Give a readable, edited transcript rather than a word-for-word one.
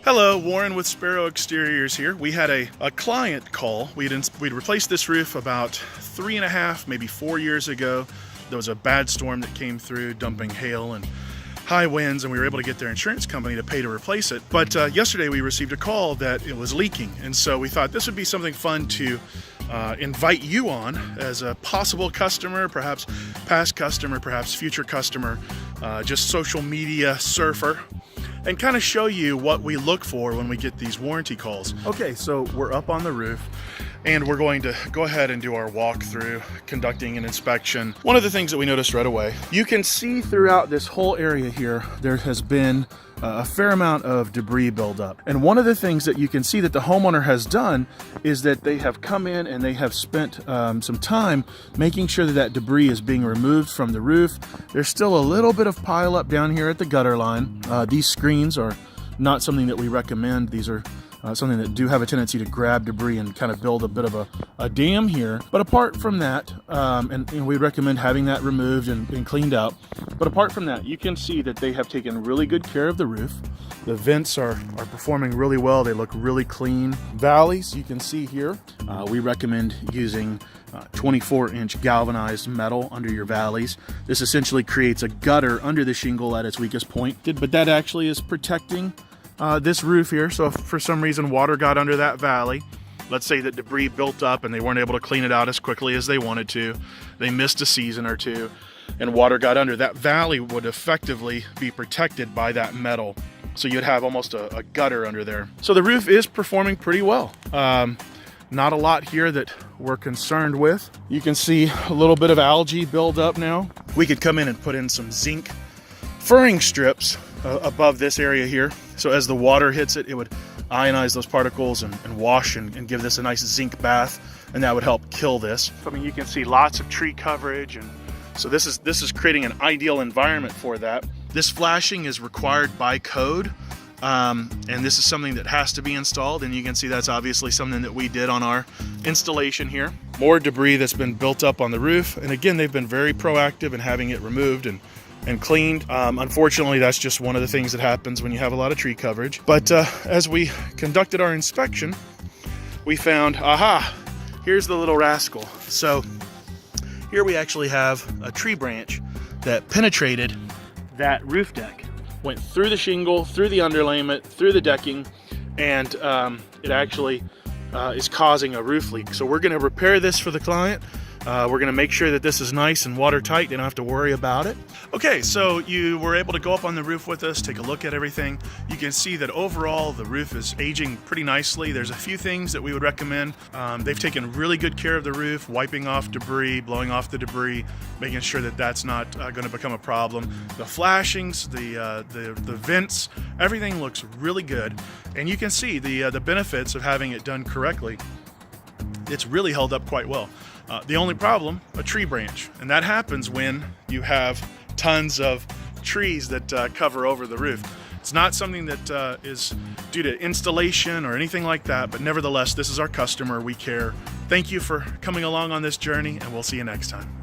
Hello, Warren with Sparrow Exteriors here. We had a client call. We'd replaced this roof about 3.5, maybe 4 years ago. There was a bad storm that came through, dumping hail and high winds, and we were able to get their insurance company to pay to replace it. But yesterday we received a call that it was leaking, and so we thought this would be something fun to invite you on as a possible customer, perhaps past customer, perhaps future customer, just social media surfer, and kind of show you what we look for when we get these warranty calls. Okay, so we're up on the roof and we're going to go ahead and do our walkthrough, conducting an inspection. One of the things that we noticed right away, you can see throughout this whole area here, there has been a fair amount of debris buildup. And one of the things that you can see that the homeowner has done is that they have come in and they have spent some time making sure that that debris is being removed from the roof. There's still a little bit of pile up down here at the gutter line. These screens are not something that we recommend. These are something that do have a tendency to grab debris and kind of build a bit of a dam here. But apart from that, and we recommend having that removed and cleaned out. But apart from that, you can see that they have taken really good care of the roof. The vents are performing really well. They look really clean. Valleys, you can see here. We recommend using 24-inch galvanized metal under your valleys. This essentially creates a gutter under the shingle at its weakest point, but that actually is protecting this roof here. So if for some reason water got under that valley, let's say that debris built up and they weren't able to clean it out as quickly as they wanted to, they missed a season or two, and water got under, that valley would effectively be protected by that metal. So you'd have almost a gutter under there. So the roof is performing pretty well. Not a lot here that we're concerned with. You can see a little bit of algae build up now. We could come in and put in some zinc furring strips above this area here. So as the water hits it, it would ionize those particles and wash and give this a nice zinc bath, and that would help kill this. I mean, you can see lots of tree coverage, and so this is creating an ideal environment for that. This flashing is required by code, and this is something that has to be installed, and you can see that's obviously something that we did on our installation here. More debris that's been built up on the roof, and again, they've been very proactive in having it removed and cleaned. Unfortunately, that's just one of the things that happens when you have a lot of tree coverage. But as we conducted our inspection, we found, aha, here's the little rascal. So here we actually have a tree branch that penetrated that roof deck, went through the shingle, through the underlayment, through the decking, and it actually is causing a roof leak. So we're going to repair this for the client. We're going to make sure that this is nice and watertight. They don't have to worry about it. Okay, so you were able to go up on the roof with us, take a look at everything. You can see that overall the roof is aging pretty nicely. There's a few things that we would recommend. They've taken really good care of the roof, wiping off debris, blowing off the debris, making sure that that's not going to become a problem. The flashings, the vents, everything looks really good. And you can see the benefits of having it done correctly. It's really held up quite well. The only problem, a tree branch, and that happens when you have tons of trees that cover over the roof. It's not something that is due to installation or anything like that, but nevertheless, this is our customer. We care. Thank you for coming along on this journey, and we'll see you next time.